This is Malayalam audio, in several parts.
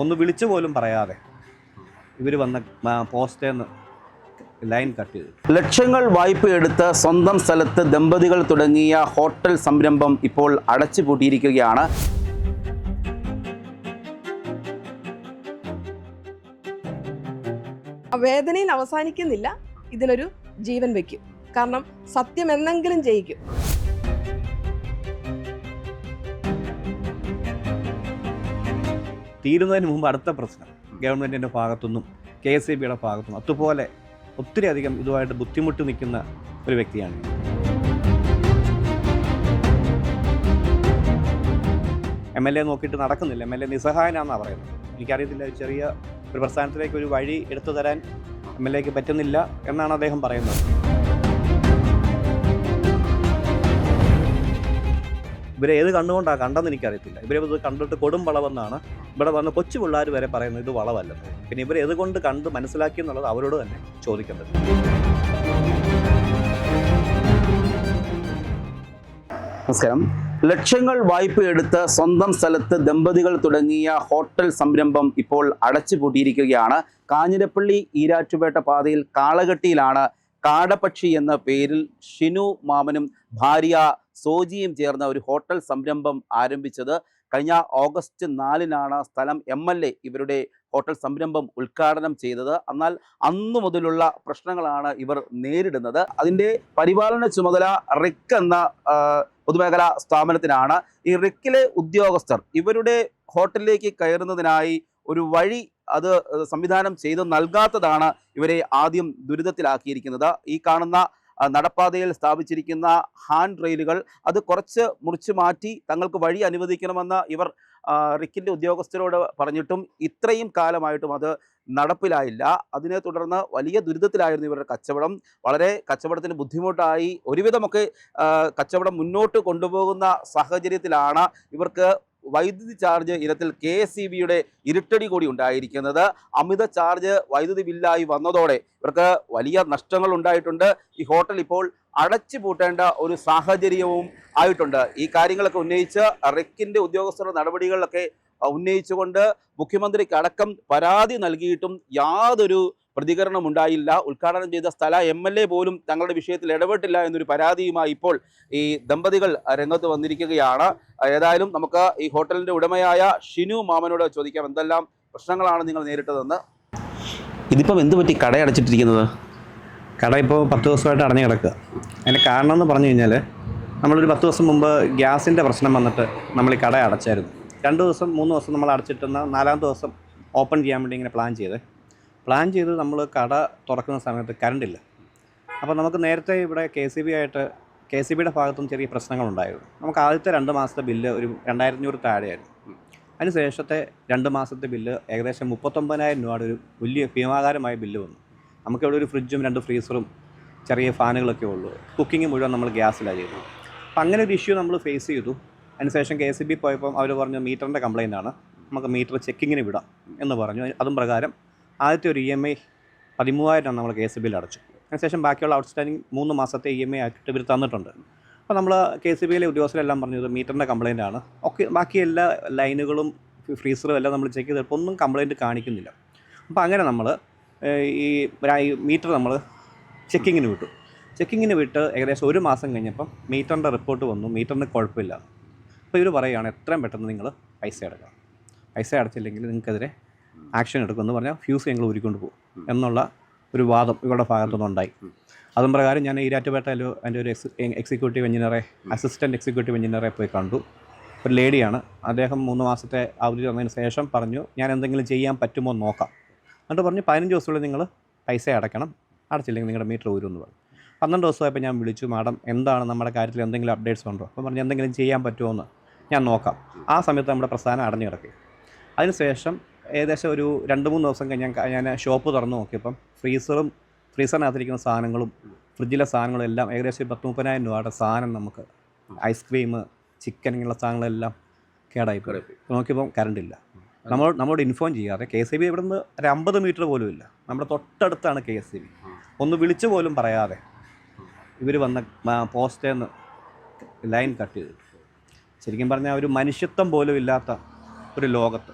ഒന്ന് വിളിച്ചു പോലും പറയാതെ ഇവർ വന്ന പോസ്റ്റേന്ന് ലൈൻ കട്ട് ചെയ്തു. ലക്ഷങ്ങൾ വായ്പയെടുത്ത് സ്വന്തം സ്ഥലത്ത് ദമ്പതികൾ തുടങ്ങിയ ഹോട്ടൽ സംരംഭം ഇപ്പോൾ അടച്ചുപൂട്ടിയിരിക്കുകയാണ്. വേദനയിൽ അവസാനിക്കുന്നില്ല, ഇതിനൊരു ജീവൻ വയ്ക്കും. കാരണം സത്യം എന്നെങ്കിലും ജയിക്കും. തീരുന്നതിന് മുമ്പ് അടുത്ത പ്രശ്നം ഗവൺമെൻറ്റിൻ്റെ ഭാഗത്തുനിന്നും KSEBയുടെ ഭാഗത്തുനിന്നും അതുപോലെ ഒത്തിരി അധികം ഇതുമായിട്ട് ബുദ്ധിമുട്ട് നിൽക്കുന്ന ഒരു വ്യക്തിയാണ്. MLA നോക്കിയിട്ട് നടക്കുന്നില്ല, MLA നിസ്സഹായനാണെന്നാണ് പറയുന്നത്. എനിക്കറിയത്തില്ല, ചെറിയ ഒരു പ്രസ്ഥാനത്തിലേക്ക് ഒരു വഴി എടുത്തു തരാൻ MLAക്ക് പറ്റുന്നില്ല എന്നാണ് അദ്ദേഹം പറയുന്നത്. ഇവരെ ഏത് കണ്ടുകൊണ്ടാണ് കണ്ടെന്ന് എനിക്കറിയത്തില്ല. ഇവരെ ഇത് കണ്ടിട്ട് കൊടും വളവെന്നാണ് ഇവിടെ വന്ന് കൊച്ചു പിള്ളേർ വരെ പറയുന്നത്, ഇത് വളവല്ലെന്ന്. പിന്നെ ഇവർ ഏതുകൊണ്ട് കണ്ട് മനസ്സിലാക്കി എന്നുള്ളത് അവരോട് തന്നെ ചോദിക്കേണ്ടത്. നമസ്കാരം. ലക്ഷങ്ങൾ വായ്പയെടുത്ത് സ്വന്തം സ്ഥലത്ത് ദമ്പതികൾ തുടങ്ങിയ ഹോട്ടൽ സംരംഭം ഇപ്പോൾ അടച്ചുപൂട്ടിയിരിക്കുകയാണ്. കാഞ്ഞിരപ്പള്ളി ഈരാറ്റുപേട്ട പാതയിൽ കാളകെട്ടിയിലാണ് കാടപ്പക്ഷി എന്ന പേരിൽ ഷിനു മാമനും ഭാര്യ സോജിയും ചേർന്ന ഒരു ഹോട്ടൽ സംരംഭം ആരംഭിച്ചത്. കഴിഞ്ഞ ഓഗസ്റ്റ് 4-നാണ് സ്ഥലം MLA ഇവരുടെ ഹോട്ടൽ സംരംഭം ഉദ്ഘാടനം ചെയ്തത്. എന്നാൽ അന്നു മുതലുള്ള പ്രശ്നങ്ങളാണ് ഇവർ നേരിടുന്നത്. അതിൻ്റെ പരിപാലന ചുമതല റിക് എന്ന പൊതുമേഖലാ സ്ഥാപനത്തിനാണ്. ഈ റിക്കിലെ ഉദ്യോഗസ്ഥർ ഇവരുടെ ഹോട്ടലിലേക്ക് കയറുന്നതിനായി ഒരു വഴി അത് സംവിധാനം ചെയ്ത് നൽകാത്തതാണ് ഇവരെ ആദ്യം ദുരിതത്തിലാക്കിയിരിക്കുന്നത്. ഈ കാണുന്ന നടപ്പാതയിൽ സ്ഥാപിച്ചിരിക്കുന്ന ഹാൻഡ് റെയിലുകൾ അത് കുറച്ച് മുറിച്ച് മാറ്റി തങ്ങൾക്ക് വഴി അനുവദിക്കണമെന്ന് ഇവർ റിക്കിൻ്റെ ഉദ്യോഗസ്ഥരോട് പറഞ്ഞിട്ടും ഇത്രയും കാലമായിട്ടും അത് നടപ്പിലായില്ല. അതിനെ തുടർന്ന് വലിയ ദുരിതത്തിലായിരുന്നു ഇവരുടെ കച്ചവടം. വളരെ കച്ചവടത്തിന് ബുദ്ധിമുട്ടായി. ഒരുവിധമൊക്കെ കച്ചവടം മുന്നോട്ട് കൊണ്ടുപോകുന്ന സാഹചര്യത്തിലാണ് ഇവർക്ക് വൈദ്യുതി ചാർജ് ഇനത്തിൽ KSEBയുടെ ഇരുട്ടടി കൂടി ഉണ്ടായിരിക്കുന്നത്. അമിത ചാർജ് വൈദ്യുതി ബില്ലായി വന്നതോടെ ഇവർക്ക് വലിയ നഷ്ടങ്ങൾ ഉണ്ടായിട്ടുണ്ട്. ഈ ഹോട്ടൽ ഇപ്പോൾ അടച്ചു പൂട്ടേണ്ട ഒരു സാഹചര്യവും ആയിട്ടുണ്ട്. ഈ കാര്യങ്ങളൊക്കെ ഉന്നയിച്ച് റിക്കിൻ്റെ ഉദ്യോഗസ്ഥരുടെ നടപടികളിലൊക്കെ ഉന്നയിച്ചുകൊണ്ട് മുഖ്യമന്ത്രിക്ക് അടക്കം പരാതി നൽകിയിട്ടും യാതൊരു പ്രതികരണം ഉണ്ടായില്ല. ഉദ്ഘാടനം ചെയ്ത സ്ഥല MLA പോലും തങ്ങളുടെ വിഷയത്തിൽ ഇടപെട്ടില്ല എന്നൊരു പരാതിയുമായി ഇപ്പോൾ ഈ ദമ്പതികൾ രംഗത്ത് വന്നിരിക്കുകയാണ്. ഏതായാലും നമുക്ക് ഈ ഹോട്ടലിൻ്റെ ഉടമയായ ഷിനു മാമനോട് ചോദിക്കാം, എന്തെല്ലാം പ്രശ്നങ്ങളാണ് നിങ്ങൾ നേരിട്ടതെന്ന്. ഇതിപ്പം എന്ത് പറ്റി കട അടച്ചിട്ടിരിക്കുന്നത്? കട ഇപ്പോൾ 10 ദിവസമായിട്ട് അടഞ്ഞു കിടക്കുക. അതിൻ്റെ കാരണം എന്ന് പറഞ്ഞു കഴിഞ്ഞാൽ, നമ്മളൊരു 10 ദിവസം മുമ്പ് ഗ്യാസിൻ്റെ പ്രശ്നം വന്നിട്ട് നമ്മൾ ഈ കട അടച്ചായിരുന്നു. 2 ദിവസം 3 ദിവസം നമ്മൾ അടച്ചിട്ടെന്ന 4-ാമത്തെ ദിവസം ഓപ്പൺ ചെയ്യാൻ വേണ്ടി ഇങ്ങനെ പ്ലാൻ ചെയ്ത് നമ്മൾ കട തുറക്കുന്ന സമയത്ത് കറണ്ടില്ല. അപ്പോൾ നമുക്ക് നേരത്തെ ഇവിടെ KSEBയുടെ ഭാഗത്തും ചെറിയ പ്രശ്നങ്ങളുണ്ടായിരുന്നു. നമുക്ക് ആദ്യത്തെ 2 മാസത്തെ ബില്ല് ഒരു 2500 താഴെയായിരുന്നു. അതിന് ശേഷത്തെ 2 മാസത്തെ ബില്ല് ഏകദേശം 39,000 രൂപയുടെ ഒരു വലിയ ഭീമാകാരമായ ബില്ല് വന്നു. നമുക്കിവിടെ ഒരു ഫ്രിഡ്ജും 2 ഫ്രീസറും ചെറിയ ഫാനുകളൊക്കെ ഉള്ളൂ. കുക്കിംഗ് മുഴുവൻ നമ്മൾ ഗ്യാസിലാണ് ചെയ്തത്. അപ്പം അങ്ങനെ ഒരു ഇഷ്യൂ നമ്മൾ ഫേസ് ചെയ്തു. അതിനുശേഷം KSEB പോയപ്പം അവർ പറഞ്ഞു മീറ്ററിൻ്റെ കംപ്ലയിൻ്റ് ആണ്, നമുക്ക് മീറ്റർ ചെക്കിങ്ങിന് വിടാം എന്ന് പറഞ്ഞു. അതും പ്രകാരം ആദ്യത്തെ ഒരു EMI 13,000 നമ്മൾ KSEBയിൽ അടച്ചു. അതിനുശേഷം ബാക്കിയുള്ള ഔട്ട്സ്റ്റാൻഡിങ് 3 മാസത്തെ EMI ആക്കിയിട്ട് ഇവർ തന്നിട്ടുണ്ട്. അപ്പോൾ നമ്മൾ KSEBയിലെ ഉദ്യോഗസ്ഥരെല്ലാം പറഞ്ഞത് മീറ്ററിൻ്റെ കംപ്ലയിൻ്റ് ആണ്. ഒക്കെ ബാക്കി എല്ലാ ലൈനുകളും ഫ്രീസറും എല്ലാം നമ്മൾ ചെക്ക് ചെയ്തപ്പോൾ ഒന്നും കംപ്ലയിൻറ്റ് കാണിക്കുന്നില്ല. അപ്പോൾ അങ്ങനെ നമ്മൾ ഈ മീറ്റർ നമ്മൾ ചെക്കിങ്ങിന് വിട്ട് ഏകദേശം 1 മാസം കഴിഞ്ഞപ്പം മീറ്ററിൻ്റെ റിപ്പോർട്ട് വന്നു, മീറ്ററിന് കുഴപ്പമില്ല. അപ്പോൾ ഇവർ പറയുകയാണ് എത്രയും പെട്ടെന്ന് നിങ്ങൾ പൈസ അടക്കണം, പൈസ അടച്ചില്ലെങ്കിൽ നിങ്ങൾക്കെതിരെ ആക്ഷൻ എടുക്കുമെന്ന് പറഞ്ഞാൽ ഫ്യൂസ് ഞങ്ങൾ ഊരിക്കൊണ്ട് പോകും എന്നുള്ള ഒരു വാദം ഇവരുടെ ഭാഗത്തുനിന്നുണ്ടായി. അതും പ്രകാരം ഞാൻ ഈരാറ്റുപേട്ടയിൽ എൻ്റെ ഒരു അസിസ്റ്റൻറ്റ് എക്സിക്യൂട്ടീവ് എഞ്ചിനീയറെ പോയി കണ്ടു. ഒരു ലേഡിയാണ്. അദ്ദേഹം 3 മാസത്തെ അവധി തന്നതിന് ശേഷം പറഞ്ഞു ഞാൻ എന്തെങ്കിലും ചെയ്യാൻ പറ്റുമോ നോക്കാം. എന്നിട്ട് പറഞ്ഞു 15 ദിവസത്തിനുള്ളിൽ നിങ്ങൾ പൈസ അടയ്ക്കണം, അടച്ചില്ലെങ്കിൽ നിങ്ങളുടെ മീറ്റർ ഊരുമെന്ന് പറഞ്ഞു. 12 ദിവസമായപ്പോൾ ഞാൻ വിളിച്ചു, മാഡം എന്താണ് നമ്മുടെ കാര്യത്തിൽ എന്തെങ്കിലും അപ്ഡേറ്റ്സ് ഉണ്ടോ? അപ്പം പറഞ്ഞു എന്തെങ്കിലും ചെയ്യാൻ പറ്റുമോ എന്ന് ഞാൻ നോക്കാം. ആ സമയത്ത് നമ്മുടെ പ്രസ്ഥാനം അടഞ്ഞു കിടക്കും. അതിനുശേഷം ഏകദേശം ഒരു 2-3 ദിവസം കഴിഞ്ഞ് ഞാൻ ഷോപ്പ് തുറന്ന് നോക്കിയപ്പം ഫ്രീസറിനകത്തിരിക്കുന്ന സാധനങ്ങളും ഫ്രിഡ്ജിലെ സാധനങ്ങളും എല്ലാം ഏകദേശം 10-30,000 രൂപയുടെ സാധനം നമുക്ക് ഐസ്ക്രീം, ചിക്കൻ ഇങ്ങനെയുള്ള സാധനങ്ങളെല്ലാം കേടായിപ്പോയി. നോക്കിയപ്പം കറണ്ടില്ല. നമ്മളോട് ഇൻഫോം ചെയ്യാതെ KSEB ഇവിടെ നിന്ന് ഒരു 50 മീറ്റർ പോലും ഇല്ല, നമ്മുടെ തൊട്ടടുത്താണ് KSEB. ഒന്ന് വിളിച്ചു പോലും പറയാതെ ഇവർ വന്ന പോസ്റ്റേന്ന് ലൈൻ കട്ട് ചെയ്തു. ശരിക്കും പറഞ്ഞാൽ ഒരു മനുഷ്യത്വം പോലും ഇല്ലാത്ത ഒരു ലോകത്ത്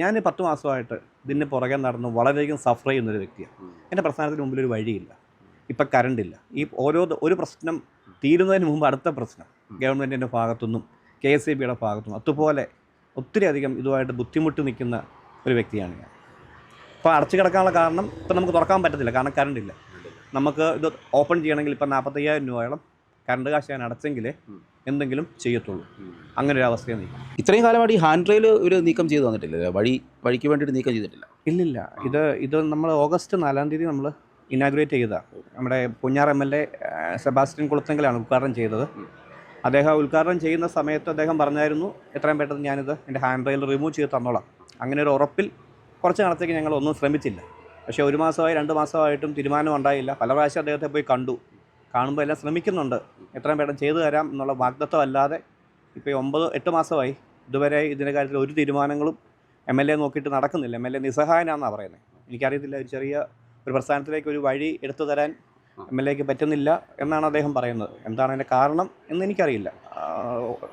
ഞാൻ 10 മാസമായിട്ട് ഇതിന് പുറകെ നടന്ന് വളരെയധികം സഫർ ചെയ്യുന്നൊരു വ്യക്തിയാണ്. എൻ്റെ പ്രസ്ഥാനത്തിന് മുമ്പിൽ ഒരു വഴിയില്ല. ഇപ്പം കറണ്ടില്ല. ഈ ഒരു പ്രശ്നം തീരുന്നതിന് മുമ്പ് അടുത്ത പ്രശ്നം ഗവൺമെൻറ്റിൻ്റെ ഭാഗത്തുനിന്നും KSEBയുടെ ഭാഗത്തുനിന്നും അതുപോലെ ഒത്തിരി അധികം ഇതുമായിട്ട് ബുദ്ധിമുട്ടി നിൽക്കുന്ന ഒരു വ്യക്തിയാണ് ഞാൻ. ഇപ്പോൾ അടച്ചു കിടക്കാനുള്ള കാരണം ഇപ്പം നമുക്ക് തുറക്കാൻ പറ്റത്തില്ല, കാരണം കറണ്ടില്ല. നമുക്ക് ഇത് ഓപ്പൺ ചെയ്യണമെങ്കിൽ ഇപ്പം 45,000 രൂപയോളം കറണ്ട് കാശ് ഞാൻ അടച്ചെങ്കിലേ എന്തെങ്കിലും ചെയ്യത്തുള്ളൂ. അങ്ങനെ ഒരു അവസ്ഥയാണ് നീക്കാം. ഇത്രയും കാലമായിട്ട് ഈ ഹാൻഡ് റെയിൽ ഒരു നീക്കം ചെയ്ത് തന്നിട്ടില്ല, വഴിക്ക് വേണ്ടിയിട്ട് നീക്കം ചെയ്തിട്ടില്ല. ഇല്ലില്ല. ഇത് നമ്മൾ ഓഗസ്റ്റ് 4-ാം തീയതി നമ്മൾ ഇനാഗുറേറ്റ് ചെയ്തതാണ്. നമ്മുടെ പുഞ്ഞാർ MLA സെബാസ്റ്റ്യൻ കുളത്തെങ്കിലാണ് ഉദ്ഘാടനം ചെയ്തത്. അദ്ദേഹം ഉദ്ഘാടനം ചെയ്യുന്ന സമയത്ത് അദ്ദേഹം പറഞ്ഞായിരുന്നു എത്രയും പെട്ടെന്ന് ഞാനിത് എൻ്റെ ഹാൻഡ് റെയിൽ റിമൂവ് ചെയ്ത് തന്നോളാം. അങ്ങനെ ഒരു ഉറപ്പിൽ കുറച്ച് നാളത്തേക്ക് ഞങ്ങൾ ഒന്നും ശ്രമിച്ചില്ല. പക്ഷേ 1 മാസമായി 2 മാസമായിട്ടും തീരുമാനം ഉണ്ടായില്ല. പല പ്രാവശ്യം അദ്ദേഹത്തെ പോയി കാണുമ്പോൾ എല്ലാം ശ്രമിക്കുന്നുണ്ട്, എത്രയും പെട്ടെന്ന് ചെയ്തു തരാം എന്നുള്ള വാഗ്ദത്തം അല്ലാതെ ഇപ്പോൾ 9-8 മാസമായി ഇതുവരെ ഇതിൻ്റെ കാര്യത്തിൽ ഒരു തീരുമാനങ്ങളും MLA നോക്കിയിട്ട് നടക്കുന്നില്ല. MLA നിസ്സഹായനാണെന്നാണ് പറയുന്നത്. എനിക്കറിയത്തില്ല, ഒരു ചെറിയ ഒരു പ്രസ്ഥാനത്തിലേക്ക് ഒരു വഴി എടുത്തു തരാൻ MLAക്ക് പറ്റുന്നില്ല എന്നാണ് അദ്ദേഹം പറയുന്നത്. എന്താണ് അതിൻ്റെ കാരണം എന്ന് എനിക്കറിയില്ല.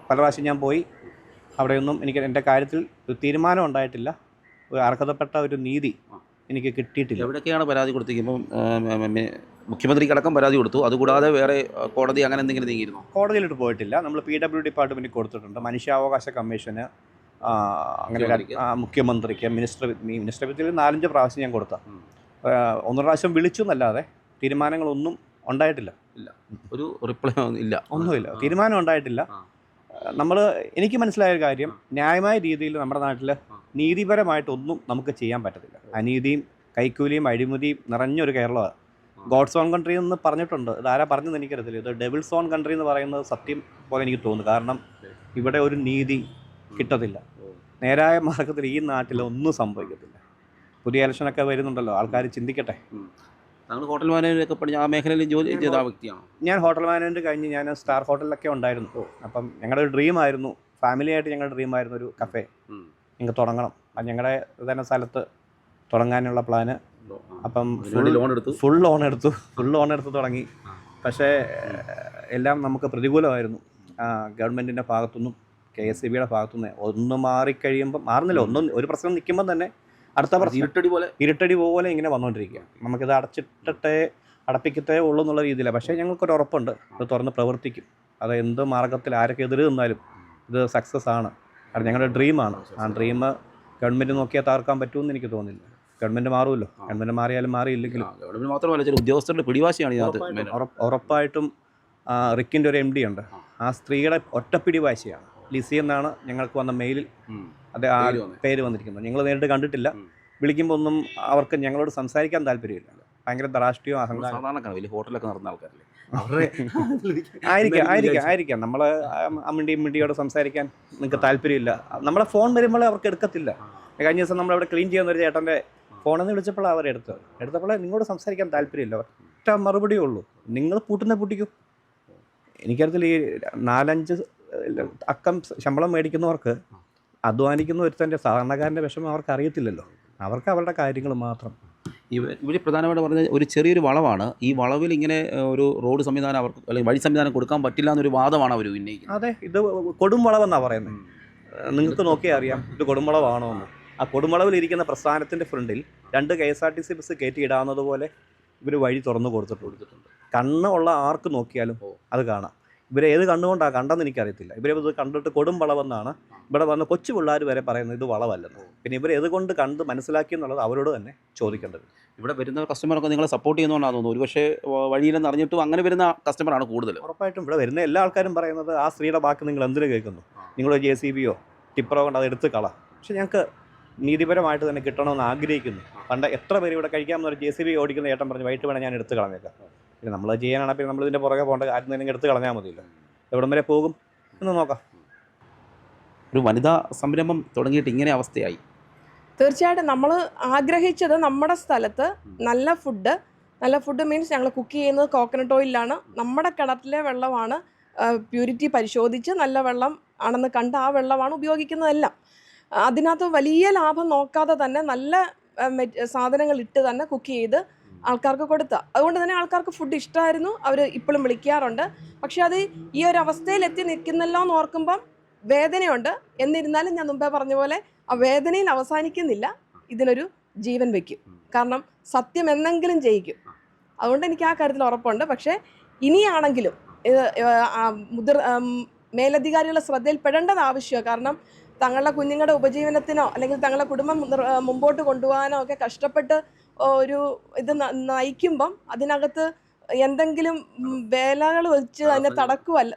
പല പ്രാവശ്യം ഞാൻ പോയി, അവിടെയൊന്നും എൻ്റെ കാര്യത്തിൽ ഒരു തീരുമാനം ഉണ്ടായിട്ടില്ല. ഒരു അർഹതപ്പെട്ട ഒരു നീതി എനിക്ക് കിട്ടിയിട്ടില്ല. എവിടെയൊക്കെയാണ് പരാതി കൊടുത്തിരിക്കുമ്പം മുഖ്യമന്ത്രിക്കടക്കം പരാതി കൊടുത്തു, അതുകൂടാതെ വേറെ കോടതി അങ്ങനെ എന്തെങ്കിലും നീങ്ങിയിരുന്നു? കോടതിയിലോട്ട് പോയിട്ടില്ല. നമ്മൾ PW ഡിപ്പാർട്ട്മെൻറ്റിൽ കൊടുത്തിട്ടുണ്ട്, മനുഷ്യാവകാശ കമ്മീഷന്, അങ്ങനെ മുഖ്യമന്ത്രിക്ക്, മിനിസ്റ്റർ 4-5 പ്രാവശ്യം ഞാൻ കൊടുത്ത. 1 പ്രാവശ്യം വിളിച്ചു എന്നല്ലാതെ തീരുമാനങ്ങളൊന്നും ഉണ്ടായിട്ടില്ല. ഒരു റിപ്ലൈ ഇല്ല, ഒന്നുമില്ല, തീരുമാനം ഉണ്ടായിട്ടില്ല. എനിക്ക് മനസ്സിലായ കാര്യം, ന്യായമായ രീതിയിൽ നമ്മുടെ നാട്ടിൽ നീതിപരമായിട്ടൊന്നും നമുക്ക് ചെയ്യാൻ പറ്റത്തില്ല. അനീതിയും കൈക്കൂലിയും അഴിമതിയും നിറഞ്ഞൊരു കേരളമാണ്. ഗോഡ്സ് ഓൺ കൺട്രി എന്ന് പറഞ്ഞിട്ടുണ്ട്. ഇതാരാ പറഞ്ഞതെന്ന് എനിക്കറിയത്തില്ല. ഇത് ഡെവിൾസ് ഓൺ കൺട്രി എന്ന് പറയുന്നത് സത്യം പോലെ എനിക്ക് തോന്നുന്നു. കാരണം ഇവിടെ ഒരു നീതി കിട്ടത്തില്ല. നേരായ മാർഗത്തിൽ ഈ നാട്ടിൽ ഒന്നും സംഭവിക്കത്തില്ല. പുതിയ ഇലക്ഷനൊക്കെ വരുന്നുണ്ടല്ലോ, ആൾക്കാർ ചിന്തിക്കട്ടെ. താങ്കൾ ഹോട്ടൽ മാനേജറൊക്കെ പഠിച്ച ആ മേഖലയിൽ ജോലി ചെയ്ത വ്യക്തിയാണ്? ഞാൻ ഹോട്ടൽ മാനേജ്മെൻറ്റ് കഴിഞ്ഞ് ഞാൻ സ്റ്റാർ ഹോട്ടലിലൊക്കെ ഉണ്ടായിരുന്നു. അപ്പം ഞങ്ങളുടെ ഒരു ഡ്രീമായിരുന്നു, ഫാമിലിയായിട്ട് ഞങ്ങളുടെ ഡ്രീമായിരുന്നു ഒരു കഫേ ഞങ്ങൾക്ക് തുടങ്ങണം. അത് ഞങ്ങളുടെ തന്നെ സ്ഥലത്ത് തുടങ്ങാനുള്ള പ്ലാന്. അപ്പം ഫുൾ ലോൺ എടുത്ത് തുടങ്ങി. പക്ഷേ എല്ലാം നമുക്ക് പ്രതികൂലമായിരുന്നു. ഗവൺമെൻറ്റിൻ്റെ ഭാഗത്തുനിന്നും KSEBയുടെ ഭാഗത്തുനിന്ന് ഒന്ന് മാറിക്കഴിയുമ്പം മാറുന്നില്ല. ഒരു പ്രശ്നം നിൽക്കുമ്പം തന്നെ അടുത്ത പ്രശ്നം ഇരുട്ടടി പോലെ ഇങ്ങനെ വന്നുകൊണ്ടിരിക്കുക. നമുക്കിത് അടപ്പിക്കത്തേ ഉള്ളൂ എന്നുള്ള രീതിയിലാണ്. പക്ഷേ ഞങ്ങൾക്കൊരു ഉറപ്പുണ്ട്, ഇത് തുറന്ന് പ്രവർത്തിക്കും. അത് എന്ത് മാർഗത്തിൽ ആരൊക്കെ എതിര് നിന്നാലും ഇത് സക്സസ് ആണ്. കാരണം ഞങ്ങളുടെ ഡ്രീമാണ്. ആ ഡ്രീം ഗവൺമെൻറ് നോക്കിയാൽ തകർക്കാൻ പറ്റുമെന്ന് എനിക്ക് തോന്നുന്നില്ല. ഗവൺമെൻറ് മാറുമല്ലോ, ഗവൺമെൻറ് മാറിയാലും മാറിയില്ലെങ്കിലും. ഗവൺമെൻറ് മാത്രമല്ല, ചില ഉദ്യോഗസ്ഥരുടെ പിടിവാശിയാണ് ഇതിനകത്ത്. ഉറപ്പായിട്ടും റിക്കിൻ്റെ ഒരു MD ഉണ്ട്, ആ സ്ത്രീയുടെ ഒറ്റപ്പിടി വാശിയാണ്. ലിസി എന്നാണ് ഞങ്ങൾക്ക് വന്ന മെയിലിൽ അത് ആ പേര് വന്നിരിക്കുന്നത്. ഞങ്ങൾ നേരിട്ട് കണ്ടിട്ടില്ല. വിളിക്കുമ്പോൾ ഒന്നും അവർക്ക് ഞങ്ങളോട് സംസാരിക്കാൻ താല്പര്യമില്ല. ഭയങ്കര ധാർഷ്ട്യവും അഹങ്കാരം. വലിയ ഹോട്ടലൊക്കെ നടന്ന ആൾക്കാരല്ലേ ആയിരിക്കാം. നമ്മൾ മിണ്ടിയോട് സംസാരിക്കാൻ നിങ്ങൾക്ക് താല്പര്യമില്ല. നമ്മളെ ഫോൺ വരുമ്പോൾ അവർക്ക് എടുക്കത്തില്ല. കഴിഞ്ഞ ദിവസം നമ്മളവിടെ ക്ലീൻ ചെയ്യുന്ന ഒരു ചേട്ടൻ്റെ ഫോണിൽ നിന്ന് വിളിച്ചപ്പോൾ അവർ എടുത്തപ്പോൾ നിങ്ങളോട് സംസാരിക്കാൻ താല്പര്യമില്ല. ഒറ്റ മറുപടിയേ ഉള്ളൂ, നിങ്ങൾ പൂട്ടിക്കൂ. എനിക്കറിയത്തില്ല, ഈ 4-5 അക്കം ശമ്പളം മേടിക്കുന്നവർക്ക് അധ്വാനിക്കുന്ന ഒരുത്തൻ്റെ സാധാരണക്കാരൻ്റെ വിഷമം അവർക്ക് അറിയത്തില്ലല്ലോ. അവർക്ക് അവരുടെ കാര്യങ്ങൾ മാത്രം. ഇവർ പ്രധാനമായിട്ട് പറഞ്ഞ ഒരു ചെറിയൊരു വളവാണ്. ഈ വളവിൽ ഇങ്ങനെ ഒരു റോഡ് സംവിധാനം അവർക്ക് അല്ലെങ്കിൽ വഴി സംവിധാനം കൊടുക്കാൻ പറ്റില്ല എന്നൊരു വാദമാണ് അവർ ഉന്നയിക്കുന്നത്. അതെ, ഇത് കൊടുംവളവെന്നാണ് പറയുന്നത്. നിങ്ങൾക്ക് നോക്കിയാൽ അറിയാം ഇത് കൊടുംവളവാണോ എന്ന്. ആ കൊടുംവളവിലിരിക്കുന്ന പ്രസ്ഥാനത്തിൻ്റെ ഫ്രണ്ടിൽ 2 KSRTC ബസ് കയറ്റിയിടാവുന്നത് പോലെ ഇവർ വഴി തുറന്നു കൊടുത്തിട്ടുണ്ട്. കണ്ണുള്ള ആർക്ക് നോക്കിയാലും അത് കാണാം. ഇവരെ ഏത് കണ്ണുകൊണ്ടാണ് കണ്ടെന്ന് എനിക്കറിയത്തില്ല. ഇവരെ ഇത് കണ്ടിട്ട് കൊടും വളവെന്നാണ് ഇവിടെ വന്ന കൊച്ചു പിള്ളേർ വരെ പറയുന്നത്, ഇത് വളവല്ലെന്ന്. പിന്നെ ഇവർ ഏതുകൊണ്ട് കണ്ട് മനസ്സിലാക്കി എന്നുള്ളത് അവരോട് തന്നെ ചോദിക്കേണ്ടത്. ഇവിടെ വരുന്ന കസ്റ്റമറൊക്കെ നിങ്ങളെ സപ്പോർട്ട് ചെയ്യുന്നതുകൊണ്ടാണ് തോന്നുന്നു. ഒരുപക്ഷെ വഴിയിലെന്ന് അറിഞ്ഞിട്ടും അങ്ങനെ വരുന്ന കസ്റ്റമറാണ് കൂടുതൽ. ഉറപ്പായിട്ടും ഇവിടെ വരുന്ന എല്ലാ ആൾക്കാരും പറയുന്നത് ആ സ്ത്രീയുടെ ബാക്കി നിങ്ങൾ എന്തിനു കേൾക്കുന്നു, നിങ്ങൾ JCBയോ ടിപ്പറോ കൊണ്ട് അത് എടുത്ത് കളാം. പക്ഷെ ഞങ്ങൾക്ക് നീതിപരമായിട്ട് തന്നെ കിട്ടണമെന്ന് ആഗ്രഹിക്കുന്നു. പണ്ട് എത്ര പേര് ഇവിടെ കഴിക്കാമെന്നൊരു JCB ഓടിക്കുന്ന ചേട്ടൻ പറഞ്ഞു വൈകിട്ട് വേണം ഞാൻ എടുത്ത് കളഞ്ഞേക്കാം. പിന്നെ നമ്മൾ ചെയ്യാനാണെങ്കിൽ പിന്നെ നമ്മളിതിൻ്റെ പുറകെ പോകേണ്ട കാര്യം തന്നെ എടുത്ത് കളഞ്ഞാൽ മതിയല്ലോ. എവിടം വരെ പോകും എന്ന് നോക്കാം. ഒരു വനിതാ സംരംഭം തുടങ്ങിയിട്ട് ഇങ്ങനെ അവസ്ഥയായി. തീർച്ചയായിട്ടും നമ്മൾ ആഗ്രഹിച്ചത് നമ്മുടെ സ്ഥലത്ത് നല്ല ഫുഡ് മീൻസ് ഞങ്ങൾ കുക്ക് ചെയ്യുന്നത് കോക്കനട്ട് ഓയിലാണ്. നമ്മുടെ കിണറ്റിലെ വെള്ളമാണ് പ്യൂരിറ്റി പരിശോധിച്ച് നല്ല വെള്ളം ആണെന്ന് കണ്ട് ആ വെള്ളമാണ് ഉപയോഗിക്കുന്നതെല്ലാം. അതിനകത്ത് വലിയ ലാഭം നോക്കാതെ തന്നെ നല്ല സാധനങ്ങൾ ഇട്ട് തന്നെ കുക്ക് ചെയ്ത് ആൾക്കാർക്ക് കൊടുത്ത. അതുകൊണ്ട് തന്നെ ആൾക്കാർക്ക് ഫുഡ് ഇഷ്ടമായിരുന്നു. അവർ ഇപ്പോഴും വിളിക്കാറുണ്ട്. പക്ഷെ അത് ഈ ഒരു അവസ്ഥയിൽ എത്തി നിൽക്കുന്നല്ലോ എന്ന് ഓർക്കുമ്പം വേദനയുണ്ട്. എന്നിരുന്നാലും ഞാൻ മുമ്പേ പറഞ്ഞ പോലെ ആ വേദനയിൽ അവസാനിക്കുന്നില്ല, ഇതിനൊരു ജീവൻ വയ്ക്കും. കാരണം സത്യം എന്നെങ്കിലും ജയിക്കും. അതുകൊണ്ട് എനിക്ക് ആ കാര്യത്തിൽ ഉറപ്പുണ്ട്. പക്ഷേ ഇനിയാണെങ്കിലും ഇത് മേലധികാരികളുടെ ശ്രദ്ധയിൽപ്പെടേണ്ടത് ആവശ്യമാണ്. കാരണം തങ്ങളുടെ കുഞ്ഞുങ്ങളുടെ ഉപജീവനത്തിനോ അല്ലെങ്കിൽ തങ്ങളുടെ കുടുംബം മുമ്പോട്ട് കൊണ്ടുപോകാനോ ഒക്കെ കഷ്ടപ്പെട്ട് ഒരു ഇത് നയിക്കുമ്പം അതിനകത്ത് എന്തെങ്കിലും വേലകൾ വെച്ച് അതിനെ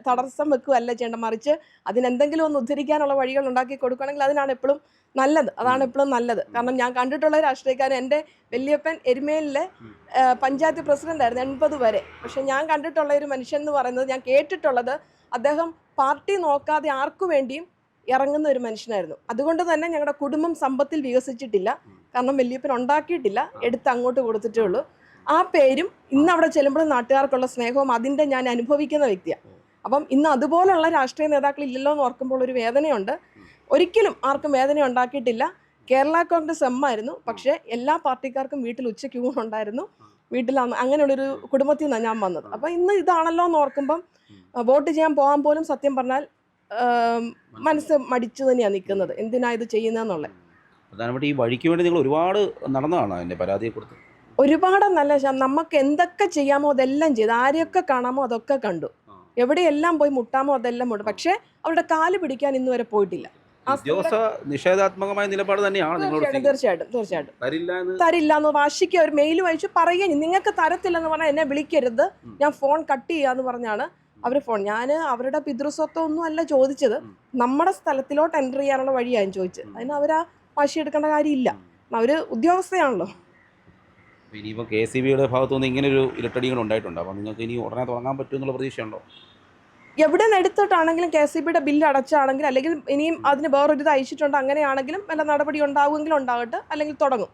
തടസ്സം വെക്കുകയല്ല ചെയ്യേണ്ട, മറിച്ച് അതിനെന്തെങ്കിലും ഒന്ന് ഉദ്ധരിക്കാനുള്ള വഴികൾ ഉണ്ടാക്കി കൊടുക്കുകയാണെങ്കിൽ അതിനാണ് എപ്പോഴും നല്ലത്. അതാണ് എപ്പോഴും നല്ലത്. കാരണം ഞാൻ കണ്ടിട്ടുള്ള രാഷ്ട്രീയക്കാരൻ, എൻ്റെ വല്യപ്പൻ എരുമേലിലെ പഞ്ചായത്ത് പ്രസിഡൻ്റായിരുന്നു 80 വരെ. പക്ഷെ ഞാൻ കണ്ടിട്ടുള്ള ഒരു മനുഷ്യൻ എന്ന് പറയുന്നത്, ഞാൻ കേട്ടിട്ടുള്ളത്, അദ്ദേഹം പാർട്ടി നോക്കാതെ ആർക്കു വേണ്ടിയും ഇറങ്ങുന്ന ഒരു മനുഷ്യനായിരുന്നു. അതുകൊണ്ട് തന്നെ ഞങ്ങളുടെ കുടുംബം സമ്പത്തിൽ വികസിച്ചിട്ടില്ല. കാരണം വല്യപ്പൻ ഉണ്ടാക്കിയിട്ടില്ല, എടുത്ത് അങ്ങോട്ട് കൊടുത്തിട്ടേ ഉള്ളൂ. ആ പേരും ഇന്ന് അവിടെ ചെല്ലുമ്പോൾ നാട്ടുകാർക്കുള്ള സ്നേഹവും അതിൻ്റെ ഞാൻ അനുഭവിക്കുന്ന വ്യക്തിയാണ്. അപ്പം ഇന്ന് അതുപോലുള്ള രാഷ്ട്രീയ നേതാക്കൾ ഇല്ലല്ലോ എന്ന് ഓർക്കുമ്പോൾ ഒരു വേദനയുണ്ട്. ഒരിക്കലും ആർക്കും വേദന ഉണ്ടാക്കിയിട്ടില്ല. കേരള കോൺഗ്രസ് എമ്മായിരുന്നു, പക്ഷേ എല്ലാ പാർട്ടിക്കാർക്കും വീട്ടിൽ ഉച്ചയ്ക്ക് ഊണുണ്ടായിരുന്നു. വീട്ടിൽ അങ്ങനെയുള്ളൊരു കുടുംബത്തിൽ നിന്നാണ് ഞാൻ വന്നത്. അപ്പം ഇന്ന് ഇതാണല്ലോ എന്ന് ഓർക്കുമ്പം വോട്ട് ചെയ്യാൻ പോകാൻ പോലും സത്യം പറഞ്ഞാൽ മനസ്സ് മടിച്ചു തന്നെയാണ് നിൽക്കുന്നത്. എന്തിനാ ഇത് ചെയ്യുന്നതെന്നുള്ളത്. പ്രധാനപ്പെട്ട ഈ വഴിക്ക് വേണ്ടി നിങ്ങൾ ഒരുപാട് നടന്നതാണ് അതിൻ്റെ പരാതിയെ കൊടുത്ത്. ഒരുപാട് നല്ല നമുക്ക് എന്തൊക്കെ ചെയ്യാമോ അതെല്ലാം ചെയ്തു, ആരെയൊക്കെ കാണാമോ അതൊക്കെ കണ്ടു, എവിടെയെല്ലാം പോയി മുട്ടാമോ അതെല്ലാം മുട്ടും. പക്ഷേ അവരുടെ കാല് പിടിക്കാൻ ഇന്ന് വരെ പോയിട്ടില്ല. നിഷേധാത്മകമായ നിലപാട് തന്നെയാണ്. തീർച്ചയായിട്ടും തരില്ല എന്ന് വാശിക്ക് ഒരു മെയിൽ വായിച്ചു പറയുക, നിങ്ങൾക്ക് തരത്തില്ലെന്ന് പറഞ്ഞാൽ എന്നെ വിളിക്കരുത്, ഞാൻ ഫോൺ കട്ട് ചെയ്യാന്ന് പറഞ്ഞാണ് അവർ ഫോൺ. ഞാൻ അവരുടെ പിതൃസ്വത്വം ഒന്നും അല്ല ചോദിച്ചത്, നമ്മുടെ സ്ഥലത്തിലോട്ട് എൻ്റർ ചെയ്യാനുള്ള വഴിയാണ് ചോദിച്ചത്. അതിന് അവർ ആ വാശി എടുക്കേണ്ട കാര്യമില്ല, അവർ ഉദ്യോഗസ്ഥയാണല്ലോ. ഇനിയിപ്പോൾ KCBയുടെ ഭാഗത്തുനിന്ന് ഇങ്ങനൊരു ഇരട്ടടികൾ ഉണ്ടായിട്ടുണ്ട്. അപ്പോൾ നിങ്ങൾക്ക് ഇനി ഉടനെ തുടങ്ങാൻ പറ്റുമെന്നുള്ള പ്രതീക്ഷയുണ്ടോ? എവിടെ നിന്ന് എടുത്തിട്ടാണെങ്കിലും KCBയുടെ ബില്ല് അടച്ചാണെങ്കിൽ, അല്ലെങ്കിൽ ഇനിയും അതിന് വേറൊരു ഇത് അയച്ചിട്ടുണ്ട്, അങ്ങനെയാണെങ്കിലും വല്ല നടപടി ഉണ്ടാവുമെങ്കിലും ഉണ്ടാകട്ടെ, അല്ലെങ്കിൽ തുടങ്ങും.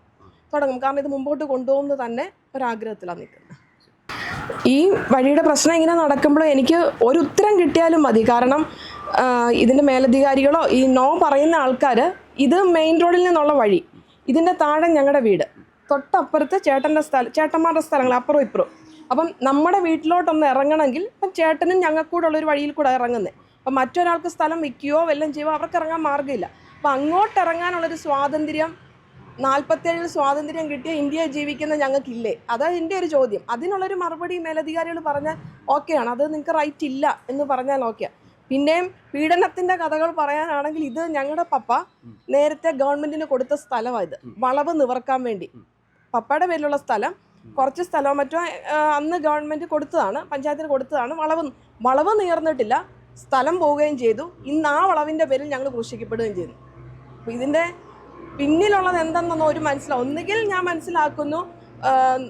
കാരണം ഇത് മുമ്പോട്ട് കൊണ്ടുപോകുന്നത് തന്നെ ഒരാഗ്രഹത്തിലാണ് നിൽക്കുന്നത്. ഈ വഴിയുടെ പ്രശ്നം ഇങ്ങനെ നടക്കുമ്പോൾ എനിക്ക് ഒരു ഉത്തരം കിട്ടിയാലും മതി. കാരണം ഇതിൻ്റെ മേലധികാരികളോ ഈ നോ പറയുന്ന ആൾക്കാർ, ഇത് മെയിൻ റോഡിൽ നിന്നുള്ള വഴി, ഇതിൻ്റെ താഴെ ഞങ്ങളുടെ വീട്, തൊട്ടപ്പുറത്ത് ചേട്ടന്മാരുടെ സ്ഥലങ്ങൾ അപ്പുറം ഇപ്പുറം. അപ്പം നമ്മുടെ വീട്ടിലോട്ടൊന്ന് ഇറങ്ങണമെങ്കിൽ ഇപ്പം ചേട്ടനും ഞങ്ങൾക്കൂടെ ഉള്ളൊരു വഴിയിൽ കൂടെ ഇറങ്ങുന്നത്. അപ്പം മറ്റൊരാൾക്ക് സ്ഥലം വിൽക്കുകയോ വല്ലതും ചെയ്യുമോ അവർക്ക് ഇറങ്ങാൻ മാർഗ്ഗമില്ല. അപ്പം അങ്ങോട്ട് ഇറങ്ങാനുള്ളൊരു സ്വാതന്ത്ര്യം 47 സ്വാതന്ത്ര്യം കിട്ടിയ ഇന്ത്യയിൽ ജീവിക്കുന്ന ഞങ്ങൾക്കില്ലേ? അതാണ് എൻ്റെ ഒരു ചോദ്യം. അതിനുള്ളൊരു മറുപടി മേലധികാരികൾ പറഞ്ഞാൽ ഓക്കെയാണ്, അത് നിങ്ങൾക്ക് റൈറ്റ് ഇല്ല എന്ന് പറഞ്ഞാൽ ഓക്കെയാണ്. പിന്നെയും പീഡനത്തിൻ്റെ കഥകൾ പറയാനാണെങ്കിൽ, ഇത് ഞങ്ങളുടെ പപ്പ നേരത്തെ ഗവൺമെൻറ്റിന് കൊടുത്ത സ്ഥലമാണ്. ഇത് വളവ് നിവർക്കാൻ വേണ്ടി പപ്പയുടെ പേരിലുള്ള സ്ഥലം, കുറച്ച് സ്ഥലമോ മറ്റോ അന്ന് ഗവൺമെൻറ് കൊടുത്തതാണ്, പഞ്ചായത്തിന് കൊടുത്തതാണ്. വളവ് നീർന്നിട്ടില്ല, സ്ഥലം പോവുകയും ചെയ്തു. ഇന്ന് ആ വളവിൻ്റെ പേരിൽ ഞങ്ങൾ ക്രൂശിക്കപ്പെടുകയും ചെയ്തു. അപ്പോൾ ഇതിൻ്റെ പിന്നിലുള്ളത് എന്തെന്നൊന്നും ഒരു ഒന്നുകിൽ ഞാൻ മനസ്സിലാക്കുന്നു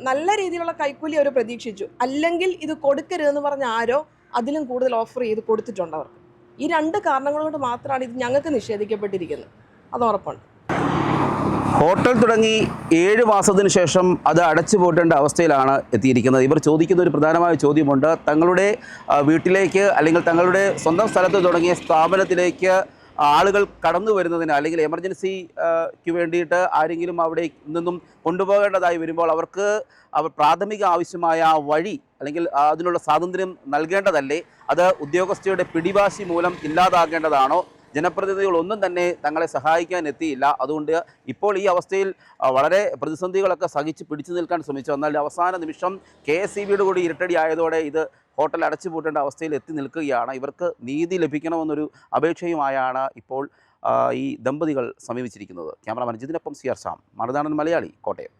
നല്ല രീതിയിലുള്ള കൈക്കൂലി അവർ പ്രതീക്ഷിച്ചു, അല്ലെങ്കിൽ ഇത് കൊടുക്കരുതെന്ന് പറഞ്ഞ ആരോ അതിലും കൂടുതൽ ഓഫർ ചെയ്ത് കൊടുത്തിട്ടുണ്ട് അവർക്ക്. ഈ 2 കാരണങ്ങൾ കൊണ്ട് മാത്രമാണ് ഇത് ഞങ്ങൾക്ക് നിഷേധിക്കപ്പെട്ടിരിക്കുന്നത്, അത് ഉറപ്പുണ്ട്. ഹോട്ടൽ തുടങ്ങി 7 മാസത്തിന് ശേഷം അത് അടച്ചു പൂട്ടേണ്ട അവസ്ഥയിലാണ് എത്തിയിരിക്കുന്നത്. ഇവർ ചോദിക്കുന്ന ഒരു പ്രധാനമായ ചോദ്യമുണ്ട്. തങ്ങളുടെ വീട്ടിലേക്ക് അല്ലെങ്കിൽ തങ്ങളുടെ സ്വന്തം സ്ഥലത്ത് തുടങ്ങിയ സ്ഥാപനത്തിലേക്ക് ആളുകൾ കടന്നു വരുന്നതിന് അല്ലെങ്കിൽ എമർജൻസിക്ക് വേണ്ടിയിട്ട് ആരെങ്കിലും അവിടെ നിന്നും കൊണ്ടുപോകേണ്ടതായി വരുമ്പോൾ അവർക്ക് പ്രാഥമിക ആവശ്യമായ വഴി അല്ലെങ്കിൽ അതിനുള്ള സ്വാതന്ത്ര്യം നൽകേണ്ടതല്ലേ? അത് ഉദ്യോഗസ്ഥരുടെ പിടിവാശി മൂലം ഇല്ലാതാകേണ്ടതാണോ? ജനപ്രതിനിധികളൊന്നും തന്നെ തങ്ങളെ സഹായിക്കാൻ എത്തിയില്ല. അതുകൊണ്ട് ഇപ്പോൾ ഈ അവസ്ഥയിൽ വളരെ പ്രതിസന്ധികളൊക്കെ സഹിച്ച് പിടിച്ചു നിൽക്കാൻ ശ്രമിച്ചു. എന്നാൽ അവസാന നിമിഷം KCBയുടെ കൂടി ഇരട്ടടി ആയതോടെ ഇത് ഹോട്ടൽ അടച്ചു പൂട്ടേണ്ട അവസ്ഥയിൽ എത്തി നിൽക്കുകയാണ്. ഇവർക്ക് നീതി ലഭിക്കണമെന്നൊരു അപേക്ഷയുമായാണ് ഇപ്പോൾ ഈ ദമ്പതികൾ സമീപിച്ചിരിക്കുന്നത്. Cameraman ജിതിനൊപ്പം CR Shyam, Marunadan Malayali, Kottayam.